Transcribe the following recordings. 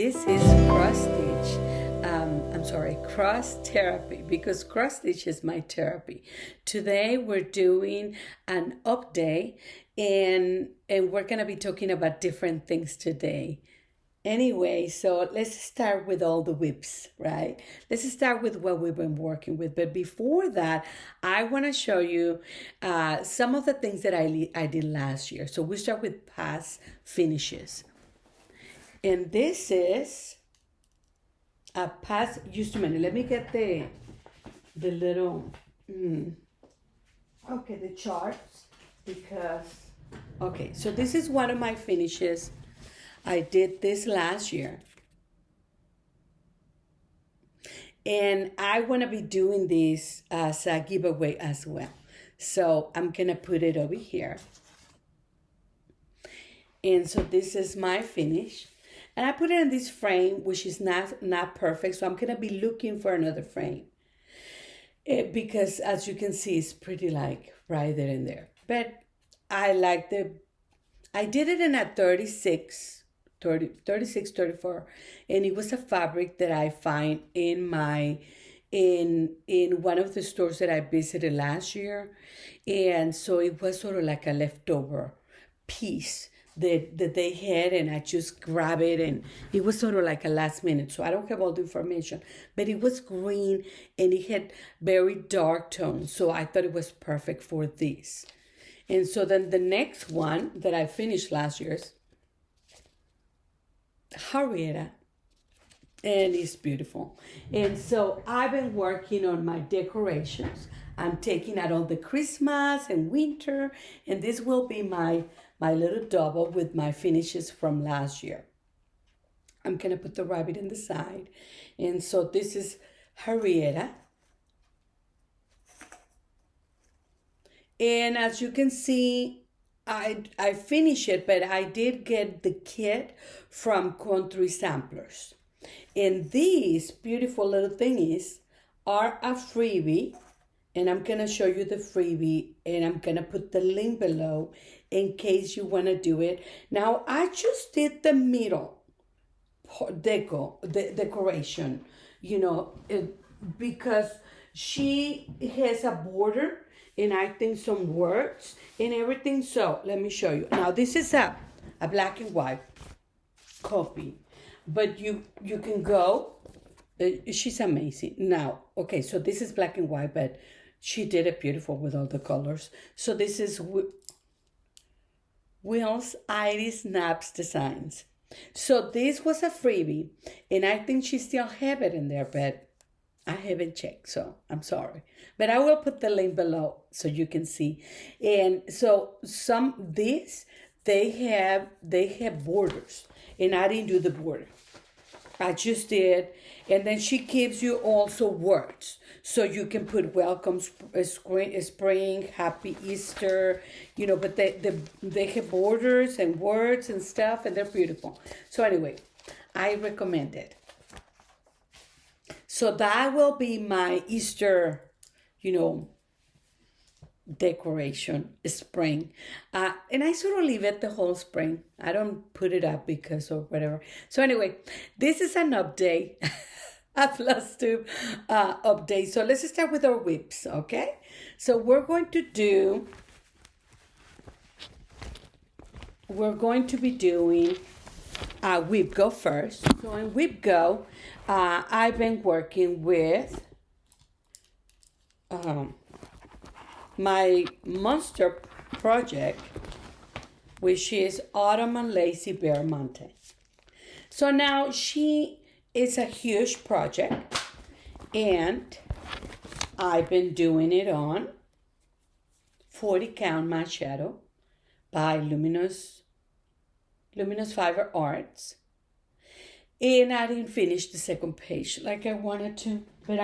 this is cross therapy, because cross stitch is my therapy. Today we're doing an update and we're gonna be talking about different things today. Anyway, so let's start with all the whips, right? Let's start with what we've been working with. But before that, I want to show you some of the things that I did last year. So we start with past finishes. And this is a past, just a minute, let me get the little, okay, the charts, because, okay, so this is one of my finishes. I did this last year. And I want to be doing this as a giveaway as well. So I'm going to put it over here. And so this is my finish. And I put it in this frame, which is not perfect. So I'm going to be looking for another frame. Because as you can see, it's pretty like right there and there. But I like I did it in a 36, 34. And it was a fabric that I find in one of the stores that I visited last year. And so it was sort of like a leftover piece that they had, and I just grabbed it, and it was sort of like a last minute. So I don't have all the information, but it was green and it had very dark tones. So I thought it was perfect for this. And so then the next one that I finished last year is Henrietta, and it's beautiful. And so I've been working on my decorations. I'm taking out all the Christmas and winter, and this will be my little double with my finishes from last year. I'm gonna put the rabbit in the side. And so this is Henrietta. And as you can see, I finished it, but I did get the kit from Country Samplers. And these beautiful little thingies are a freebie. And I'm going to show you the freebie, and I'm going to put the link below in case you want to do it. Now, I just did the middle decoration, because she has a border, and I think some words and everything. So let me show you. Now, this is a black and white copy, but you can go. She's amazing. Now, okay, so this is black and white, but she did it beautiful with all the colors. So this is Will's Iris Snaps Designs. So this was a freebie, and I think she still have it in there, but I haven't checked, so I'm sorry. But I will put the link below so you can see. And so they have borders, and I didn't do the border. I just did. And then she gives you also words. So you can put welcome spring, happy Easter, but they have borders and words and stuff, and they're beautiful. So anyway, I recommend it. So that will be my Easter, decoration, spring. And I sort of leave it the whole spring. I don't put it up because or whatever. So anyway, this is an update. A Flosstube update. So let's start with our whips, okay? So we're going to be doing Whip Go first. So in Whip Go, I've been working with my monster project, which is Autumn Lazy Bear Mountain. So now it's a huge project, and I've been doing it on 40 count matte shadow by Luminous Fiber Arts. And I didn't finish the second page like I wanted to, but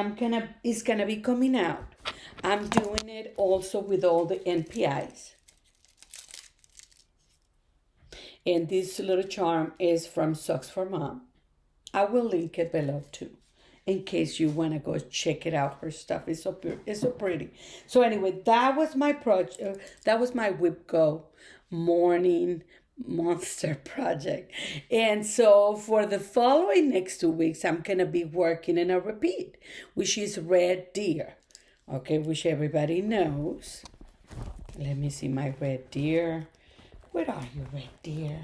it's gonna be coming out. I'm doing it also with all the NPIs. And this little charm is from Socks for Mom. I will link it below too, in case you want to go check it out. Her stuff is so pretty. So anyway, that was my project. That was my Whip Go morning monster project. And so for the following next 2 weeks, I'm going to be working in a repeat, which is Red Deer. Okay, which everybody knows. Let me see my red deer. Where are you, red deer?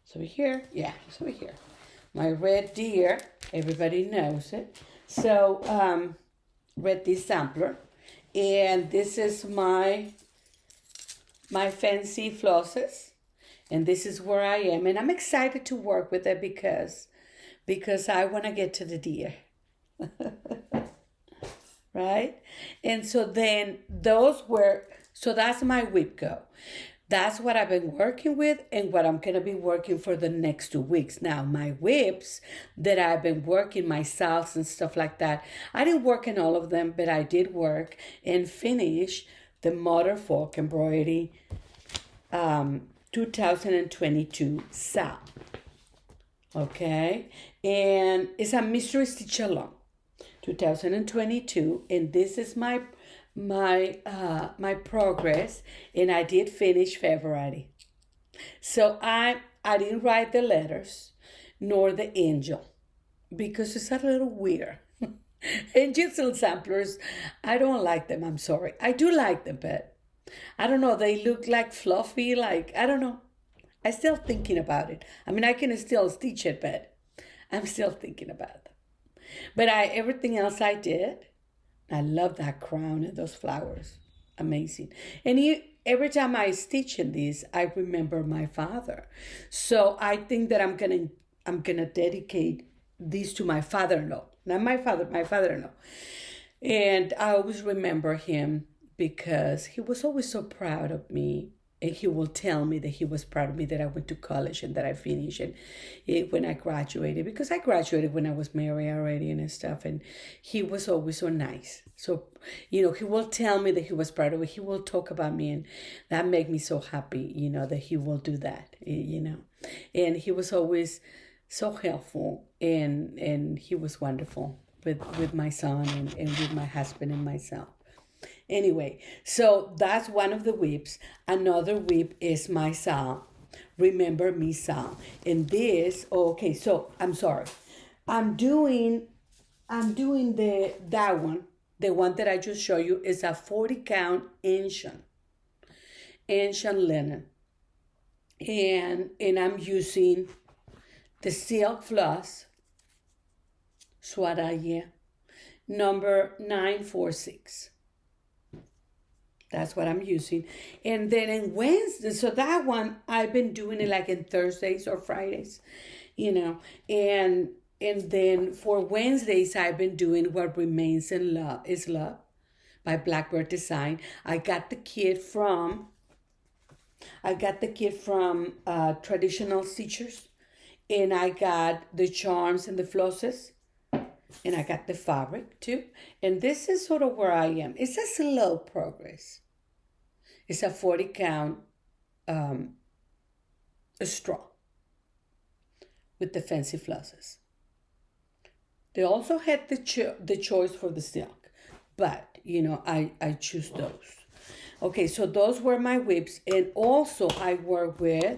So here, yeah, so here. My red deer, everybody knows it. So, red deer sampler. And this is my fancy flosses. And this is where I am. And I'm excited to work with it because I want to get to the deer. Right? And so then so that's my whip go. That's what I've been working with and what I'm going to be working for the next 2 weeks. Now, my whips that I've been working myself and stuff like that, I didn't work in all of them, but I did work and finish the Mother Folk Embroidery 2022 Sal. Okay? And it's a mystery stitch along. 2022, and this is my progress, and I did finish February. So I didn't write the letters nor the angel because it's a little weird. Angels and samplers, I don't like them. I'm sorry. I do like them, but I don't know. They look like fluffy, like I don't know. I'm still thinking about it. I mean, I can still stitch it, but I'm still thinking about it. But everything else I did, I love that crown and those flowers. Amazing. And every time I stitch in these, I remember my father. So I think that I'm gonna dedicate these to my father-in-law. Not my father, my father-in-law. And I always remember him because he was always so proud of me. And he will tell me that he was proud of me that I went to college and that I finished and when I graduated, because I graduated when I was married already and stuff. And he was always so nice. So, he will tell me that he was proud of me. He will talk about me, and that made me so happy, that he will do that, And he was always so helpful, and he was wonderful with my son and with my husband and myself. Anyway, so that's one of the whips. Another whip is my Sal. Remember Me Sal. And this, okay, so I'm sorry. I'm doing that one. The one that I just showed you is a 40 count ancient linen. And I'm using the silk floss Soirée number 946. That's what I'm using. And then in Wednesday, so that one, I've been doing it like in Thursdays or Fridays, And then for Wednesdays, I've been doing What Remains in Love is Love by Blackbird Design. I got the kit from Traditional Stitchers. And I got the charms and the flosses. And I got the fabric too. And this is sort of where I am. It's a slow progress. It's a 40 count straw with the fancy flosses. They also had the choice for the silk. But, I choose those. Okay, so those were my whips. And also I work with,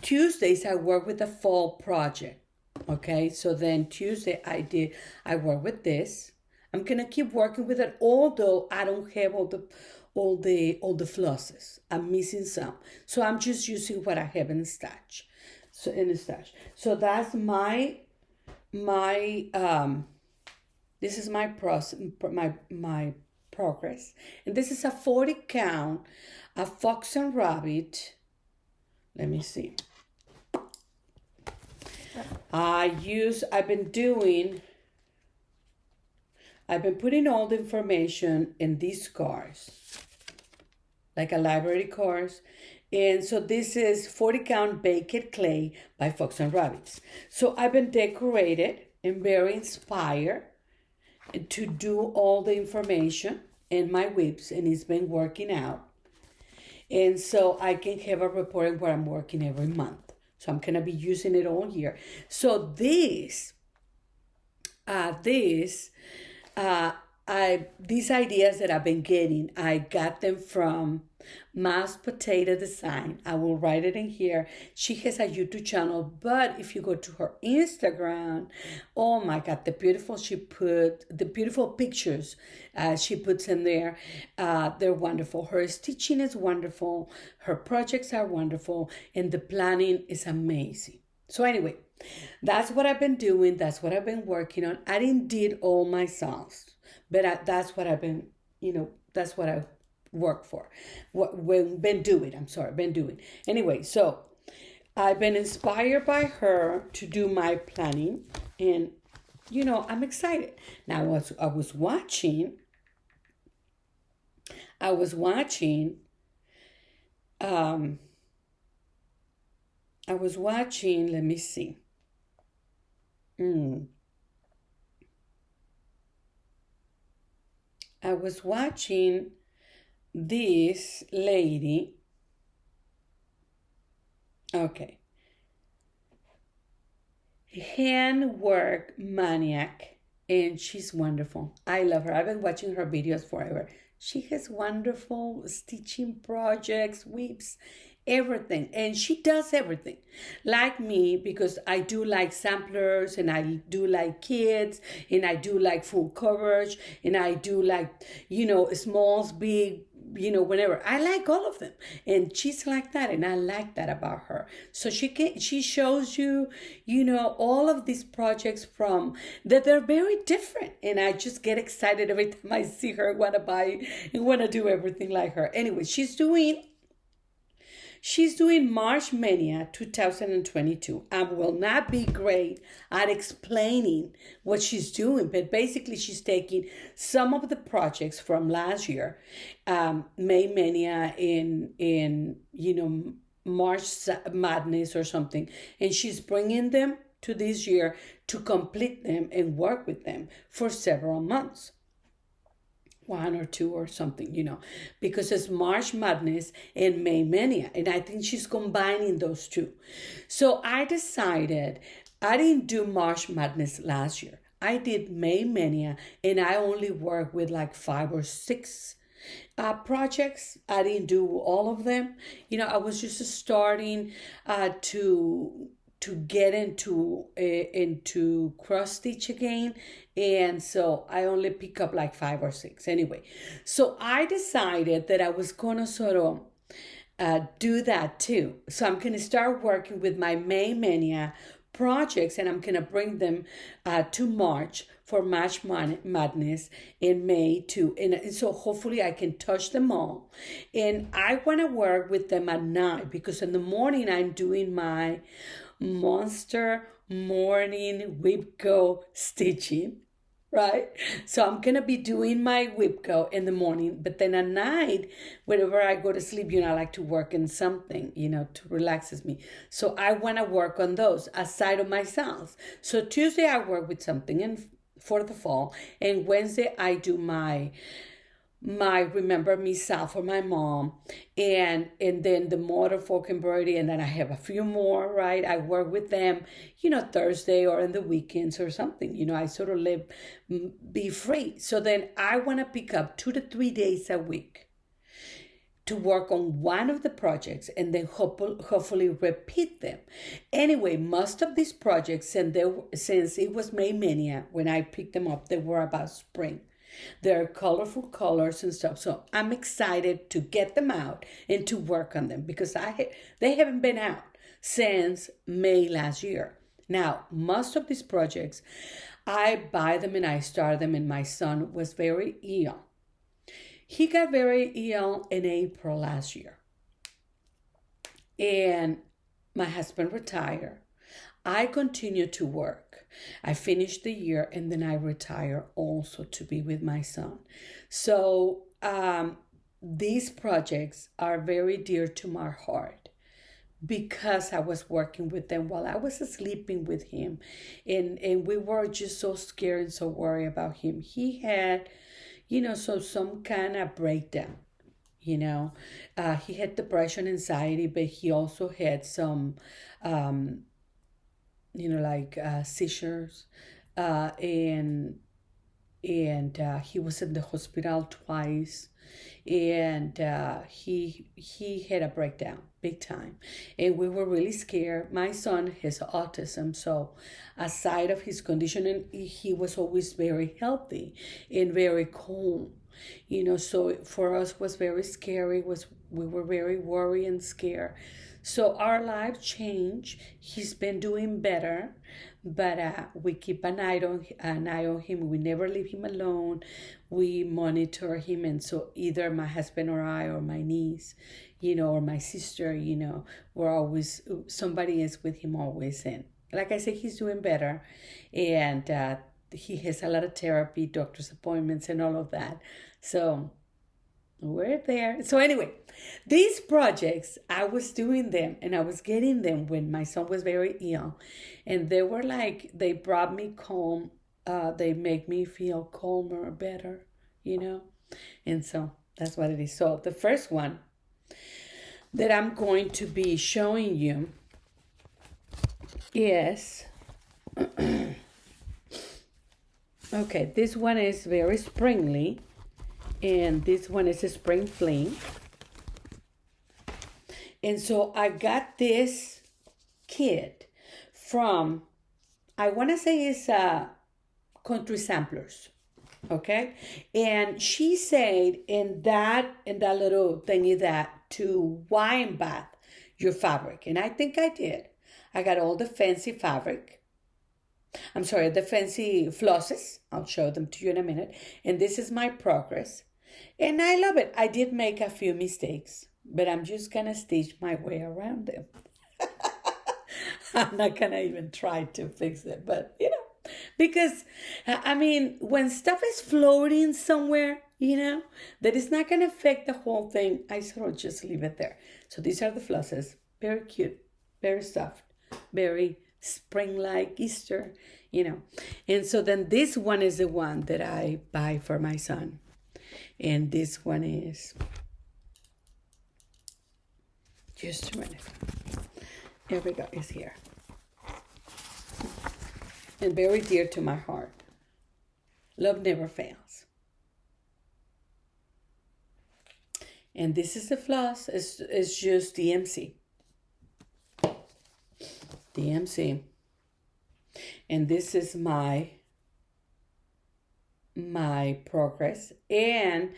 Tuesdays I work with the fall project. Okay, so then Tuesday I work with this. I'm gonna keep working with it, although I don't have all the flosses. I'm missing some, so I'm just using what I have in the stash. So that's my this is my process, my progress, and this is a 40 count, a fox and rabbit. Let me see. I've been putting all the information in these cards, like a library cards. And so this is 40 count baked clay by Fox and Rabbits. So I've been decorated and very inspired to do all the information in my whips, and it's been working out. And so I can have a report where I'm working every month. So I'm going to be using it all year. So this these ideas that I've been getting, I got them from Mashed Potato Design. I will write it in here. She has a YouTube channel, but if you go to her Instagram, oh my God, the beautiful pictures she puts in there. They're wonderful. Her stitching is wonderful. Her projects are wonderful, and the planning is amazing. So anyway, that's what I've been doing. That's what I've been working on. I didn't did all myself, but that's what I've been, that's what I work for. Been doing. I'm sorry, been doing. Anyway, so I've been inspired by her to do my planning, and I'm excited. Now I was watching. Let me see. I was watching this lady. Okay. Handworkmaniac, and she's wonderful. I love her. I've been watching her videos forever. She has wonderful stitching projects, whips, everything, and she does everything like me, because I do like samplers, and I do like kids, and I do like full coverage, and I do like smalls, big, whenever. I like all of them, and she's like that, and I like that about her. So she shows you all of these projects from that they're very different, and I just get excited every time I see her, want to buy and want to do everything like her. Anyway, she's doing March Mania 2022. I will not be great at explaining what she's doing, but basically she's taking some of the projects from last year, May Mania in March Madness or something, and she's bringing them to this year to complete them and work with them for several months. One or two or something, because it's March Madness and May Mania, and I think she's combining those two. So I decided I didn't do March Madness last year. I did May Mania, and I only worked with like 5 or 6 projects. I didn't do all of them. I was just starting to get into cross stitch again, and so I only pick up like 5 or 6 anyway. So I decided that I was gonna sort of do that too. So I'm gonna start working with my May Mania projects, and I'm gonna bring them to March for March Madness in May too, and so hopefully I can touch them all. And I want to work with them at night, because in the morning I'm doing my monster morning whip go stitching, right? So I'm gonna be doing my whip go in the morning, but then at night, whenever I go to sleep, I like to work in something, to relaxes me. So I want to work on those aside of myself. So Tuesday I work with something and for the fall, and Wednesday I do my Remember Me South for my mom, and then the Motor Folk Embroidery, and then I have a few more, right? I work with them, Thursday or in the weekends or something. I sort of be free. So then I want to pick up 2 to 3 days a week to work on one of the projects, and then hopefully repeat them. Anyway, most of these projects, since it was May Mania when I picked them up, they were about spring. They're colorful colors and stuff. So I'm excited to get them out and to work on them, because they haven't been out since May last year. Now, most of these projects, I buy them and I start them, and my son was very ill. He got very ill in April last year, and my husband retired. I continued to work. I finished the year, and then I retire also to be with my son. So these projects are very dear to my heart, because I was working with them while I was sleeping with him, and we were just so scared and so worried about him. He had, some kind of breakdown. He had depression, anxiety, but he also had some seizures, and and he was in the hospital twice, and he had a breakdown big time, and we were really scared. My son has autism, so aside of his condition, he was always very healthy and very calm, so for us was very scary. We were very worried and scared. So our life changed. He's been doing better, but we keep an eye on him. We never leave him alone. We monitor him, and so either my husband or I or my niece, or my sister, we're always, somebody is with him always. And like I said, he's doing better, and he has a lot of therapy, doctor's appointments, and all of that. So we're there. So anyway, these projects, I was doing them and I was getting them when my son was very ill. And they were like, they brought me calm. They make me feel calmer, better, And so that's what it is. So the first one that I'm going to be showing you is, okay, this one is very springly. And this one is a spring fling. And so I got this kit from, I want to say it's Country Samplers. Okay? And she said in that little thingy that to wine bath your fabric. And I think I did. I got all the fancy fabric. I'm sorry, the fancy flosses. I'll show them to you in a minute. And this is my progress. And I love it. I did make a few mistakes, but I'm just going to stitch my way around them. I'm not going to even try to fix it, but because, when stuff is floating somewhere, that is not going to affect the whole thing, I sort of just leave it there. So these are the flosses. Very cute, very soft, very spring-like Easter, And so then this one is the one that I buy for my son. And this one is, just a minute. Here we go, it's here. And very dear to my heart. Love never fails. And this is the floss. It's just DMC. DMC. And this is my progress, and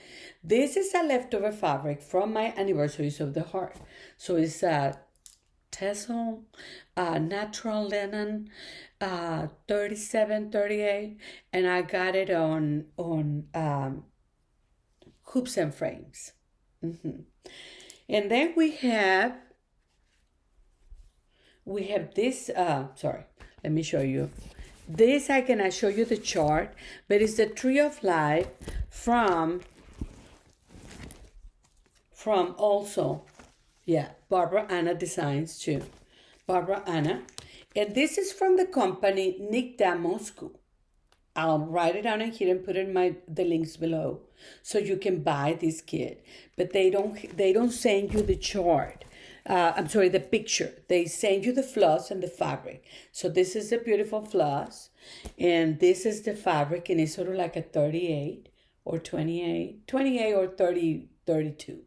this is a leftover fabric from my anniversaries of the heart. So it's a tassel, natural linen, 37, 38, and I got it on hoops and frames. And then we have this. Sorry, let me show you. This I cannot show you the chart, but it's the Tree of Life from also, Barbara Anna Designs too. Barbara Anna. And this is from the company Nikta Moscow. I'll write it down in here and put in the links below so you can buy this kit. But they don't send you the chart. The picture. They send you the floss and the fabric. So this is a beautiful floss, and this is the fabric, and it's sort of like a 38 or 28 or 30, 32.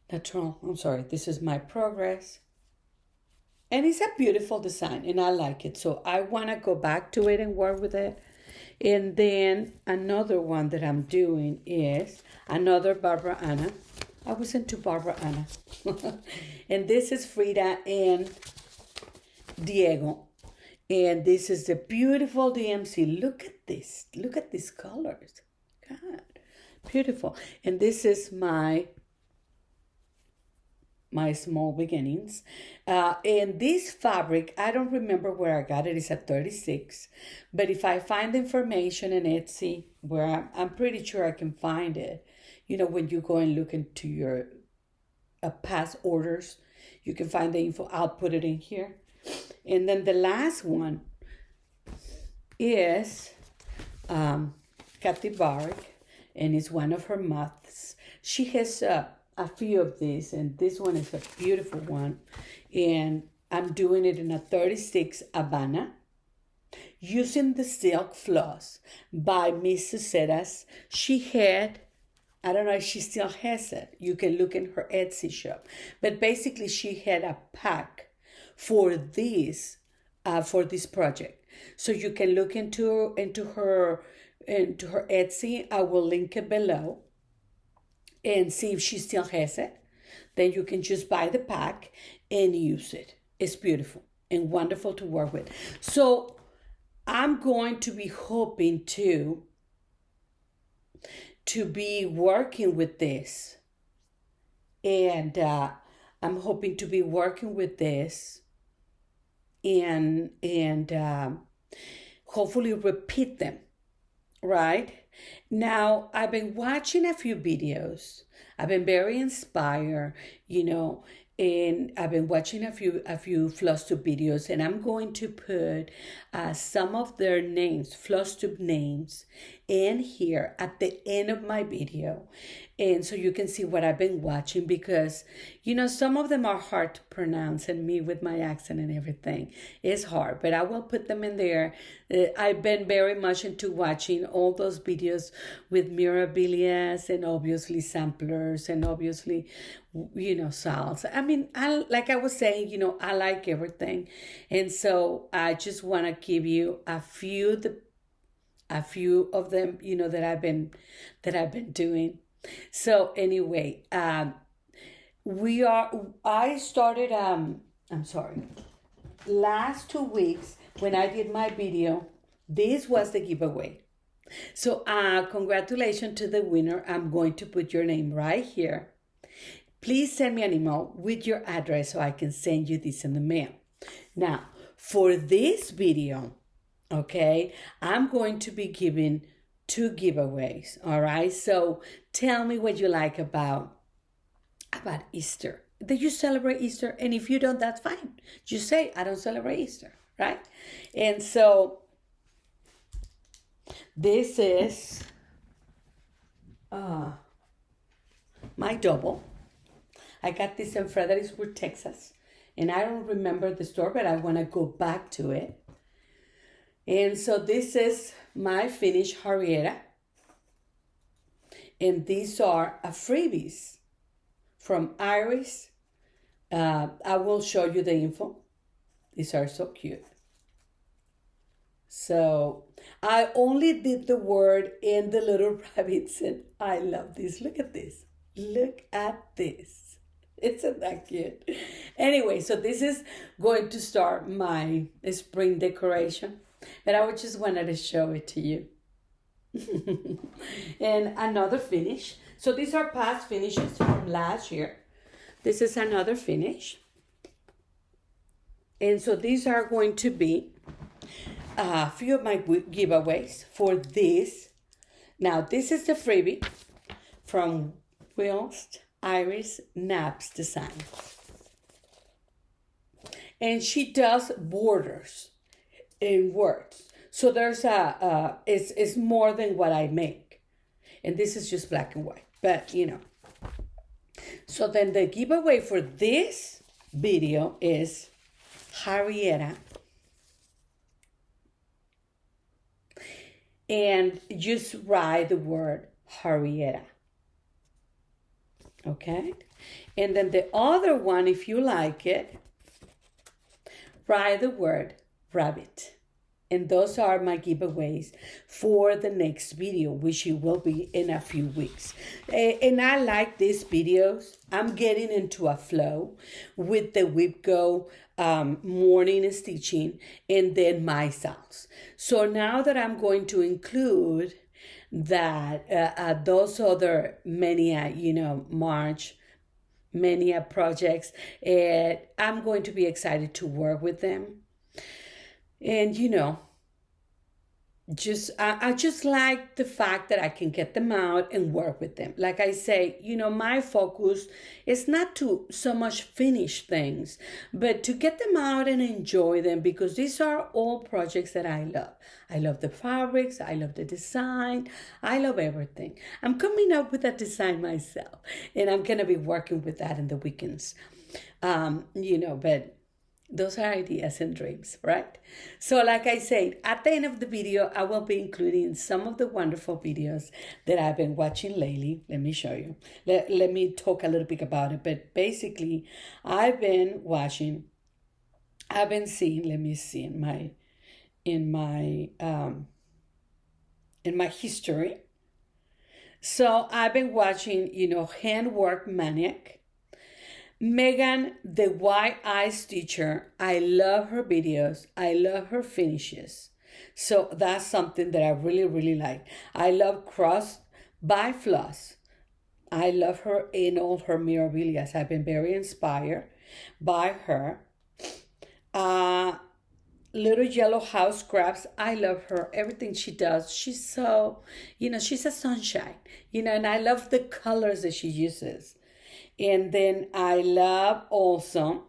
That's wrong. I'm sorry. This is my progress. And it's a beautiful design, and I like it. So I want to go back to it and work with it. And then another one that I'm doing is another Barbara Anna. I was into Barbara Anna. And this is Frida and Diego. And this is the beautiful DMC. Look at this. Look at these colors. God, beautiful. And this is my small beginnings. And this fabric, I don't remember where I got it. It's at 36. But if I find the information in Etsy, where I'm pretty sure I can find it, when you go and look into your past orders, you can find the info. I'll put it in here. And then the last one is Kathy Bark, and it's one of her moths. She has a few of these, and this one is a beautiful one. And I'm doing it in a 36 Havana. using the silk floss by Miss Susetas. She had, I don't know if she still has it. You can look in her Etsy shop. But basically, she had a pack for this project. So you can look into her Etsy. I will link it below and see if she still has it. Then you can just buy the pack and use it. It's beautiful and wonderful to work with. So I'm going to be hoping to be working with this. And I'm hoping to be working with this and hopefully repeat them, right? Now, I've been watching a few videos. I've been very inspired, and I've been watching a few Flosstube videos, and I'm going to put some of their names, Flosstube names, in here at the end of my video. And so you can see what I've been watching, because, some of them are hard to pronounce, and me with my accent and everything is hard, but I will put them in there. I've been very much into watching all those videos with mirabilias and obviously samplers and obviously, salts. I mean, like I was saying, I like everything. And so I just want to give you a few of them, that I've been doing. So anyway, I started, I'm sorry, last 2 weeks when I did my video, this was the giveaway. So congratulations to the winner. I'm going to put your name right here. Please send me an email with your address so I can send you this in the mail. Now, for this video, okay, I'm going to be giving 2 giveaways, all right? So tell me what you like about Easter. Do you celebrate Easter? And if you don't, that's fine. Just say, I don't celebrate Easter, right? And so this is my double. I got this in Fredericksburg, Texas. And I don't remember the store, but I want to go back to it. And so this is my finished Harrietta. And these are freebies from Iris. I will show you the info. These are so cute. So I only did the word in the little rabbits, and I love this. Look at this. Look at this. Isn't that cute? Anyway, so this is going to start my spring decoration, but I just wanted to show it to you. And another finish. So these are past finishes from last year. This is another finish. And so these are going to be a few of my giveaways for this. Now, this is the freebie from Iris Naps Design. And she does borders in words. So there's it's more than what I make. And this is just black and white, but So then the giveaway for this video is Harrietta. And just write the word Harrietta. Okay? And then the other one, if you like it, write the word rabbit. And those are my giveaways for the next video, which it will be in a few weeks. And I like these videos. I'm getting into a flow with the Whip Go morning stitching and then my salts. So now that I'm going to include that those other mania, March mania projects, I'm going to be excited to work with them. And I just like the fact that I can get them out and work with them. Like I say, my focus is not to so much finish things, but to get them out and enjoy them, because these are all projects that I love. I love the fabrics, I love the design, I love everything. I'm coming up with that design myself, and I'm gonna be working with that in the weekends. But Those are ideas and dreams, right? So like I said, at the end of the video, I will be including some of the wonderful videos that I've been watching lately. Let me show you. Let me talk a little bit about it. But basically, I've been seeing, let me see in my history. So I've been watching, Handworkmaniac. Megan, the YI Stitcher, I love her videos. I love her finishes. So that's something that I really, really like. I love Cross by Floss. I love her in all her memorabilia. I've been very inspired by her. Little Yellow House Scraps, I love her. Everything she does, she's so, she's a sunshine, and I love the colors that she uses. And then I love also,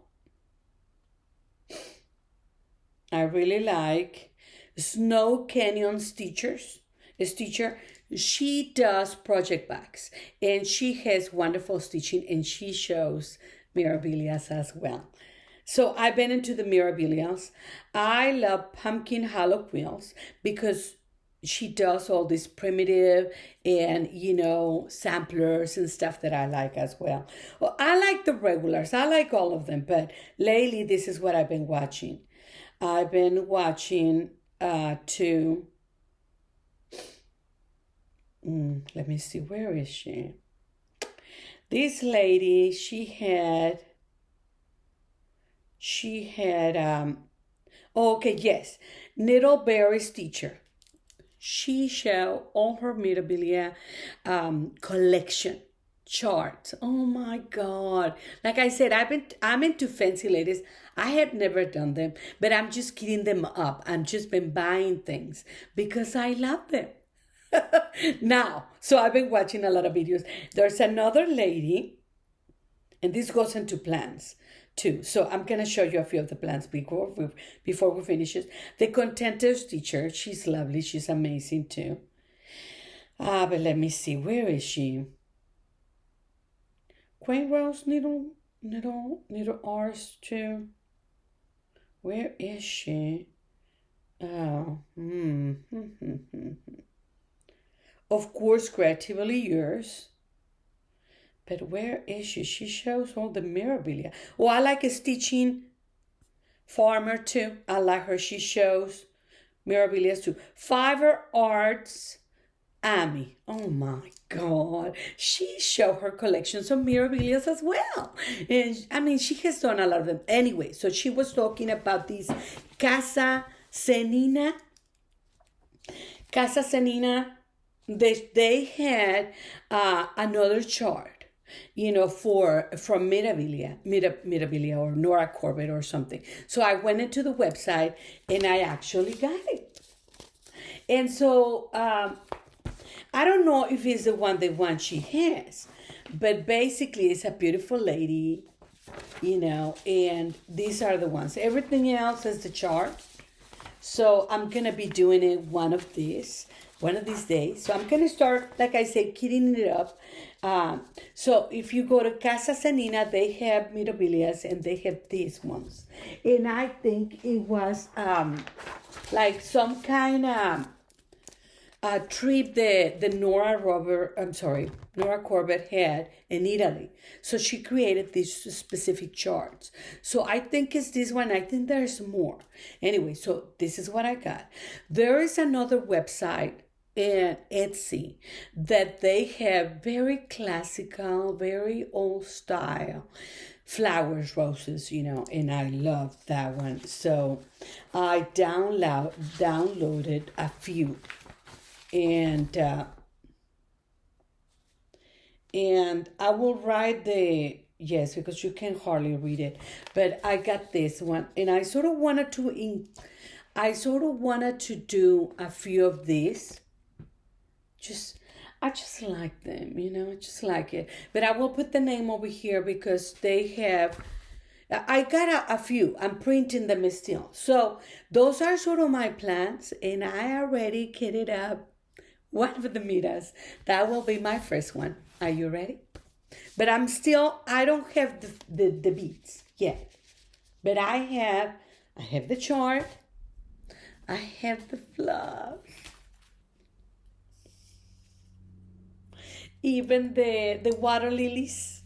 I really like Snow Canyon Stitcher. She does project bags and she has wonderful stitching and she shows memorabilia as well. So I've been into the memorabilia. I love Pumpkin Hollow Quilts because she does all this primitive and, samplers and stuff that I like as well. Well, I like the regulars. I like all of them. But lately, this is what I've been watching. I've been watching let me see, where is she? This lady, she had, Needleberry Stitcher. She showed all her memorabilia collection charts. Oh my God. Like I said, I'm into fancy ladies. I have never done them, but I'm just getting them up. I'm just been buying things because I love them. Now, so I've been watching a lot of videos. There's another lady, and this goes into plants too. So I'm going to show you a few of the plants before we finish it. The Contented Stitcher, she's lovely. She's amazing too. But let me see. Where is she? Quaint Rose Needle Arts too. Where is she? Oh. Of course, Creatively Yours. But where is she? She shows all the memorabilia. Oh, I like a Stitching Farmer too. I like her. She shows memorabilia too. Fiverr Arts Amy. Oh my God. She showed her collections of memorabilia as well. And I mean, she has done a lot of them. Anyway, so she was talking about this Casa Senina. They had another chart, from Mirabilia or Nora Corbett or something. So I went into the website and I actually got it. And so I don't know if it's the one she has, but basically it's a beautiful lady, and these are the ones. Everything else is the chart. So I'm going to be doing it one of these days. So I'm going to start, like I said, kitting it up. So if you go to Casa Sanina, they have mirabilias and they have these ones. And I think it was like some kind of trip the Nora Corbett had in Italy. So she created these specific charts. So I think it's this one. I think there's more. Anyway, so this is what I got. There is another website in Etsy that they have very classical, very old style flowers, roses, and I love that one. So I downloaded a few. And I will write yes, because you can hardly read it, but I got this one, and I sort of wanted to do a few of these. I just like them, I just like it. But I will put the name over here because they have. I got a few. I'm printing them still. So those are sort of my plans, and I already kitted up one of the miras. That will be my first one. Are you ready? But I don't have the beads yet. But I have the chart. I have the floss. Even the water lilies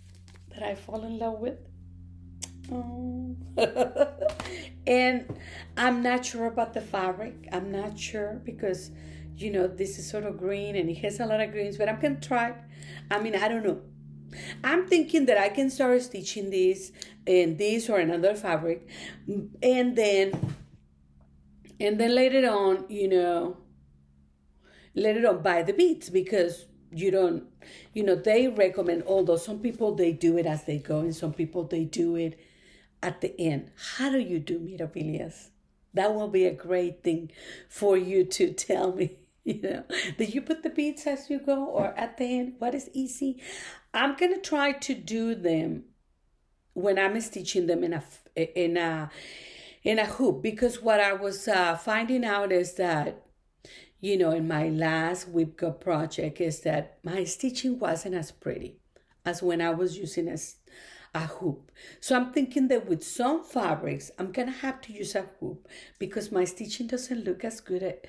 that I fall in love with. Oh. And I'm not sure about the fabric. I'm not sure because, this is sort of green and it has a lot of greens, but I'm going to try. I mean, I don't know. I'm thinking that I can start stitching this in this or another fabric, and then later on, buy the beads, because you don't, they recommend, although some people they do it as they go and some people they do it at the end. How do you do mirabilias? That will be a great thing for you to tell me. Do you put the beads as you go or at the end? What is easy? I'm gonna try to do them when I'm stitching them in a hoop, because what I was finding out is that, in my last whipcut project, is that my stitching wasn't as pretty as when I was using a hoop. So I'm thinking that with some fabrics, I'm gonna have to use a hoop because my stitching doesn't look as good at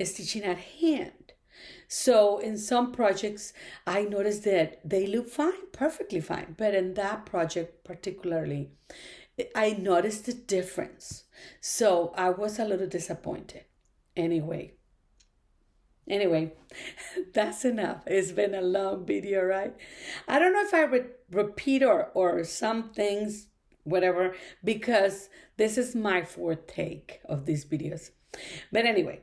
stitching at hand. So in some projects, I noticed that they look fine, perfectly fine. But in that project particularly, I noticed the difference. So I was a little disappointed. Anyway, that's enough. It's been a long video, right? I don't know if I repeat or some things, whatever, because this is my fourth take of these videos. But anyway,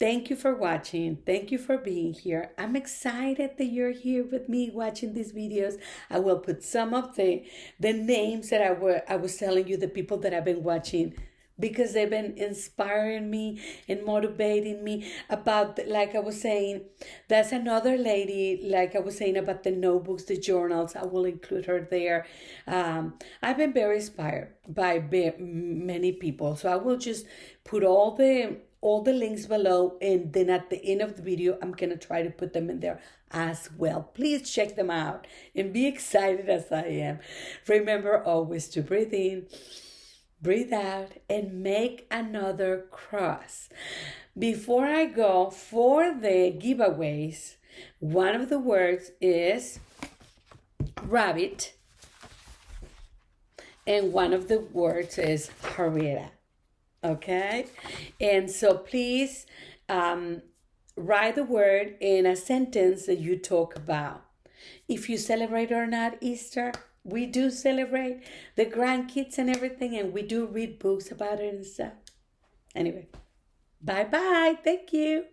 thank you for watching. Thank you for being here. I'm excited that you're here with me watching these videos. I will put some of the names that I was telling you, the people that I've been watching, because they've been inspiring me and motivating me about, like I was saying, that's another lady, like I was saying about the notebooks, the journals. I will include her there. I've been very inspired by many people. So I will just put all the links below, and then at the end of the video, I'm going to try to put them in there as well. Please check them out and be excited as I am. Remember always to breathe in, breathe out, and make another cross. Before I go for the giveaways, one of the words is rabbit, and one of the words is Harrieta. Okay? And so please write the word in a sentence that you talk about. If you celebrate or not Easter, we do celebrate the grandkids and everything, and we do read books about it and stuff. Anyway, bye-bye. Thank you.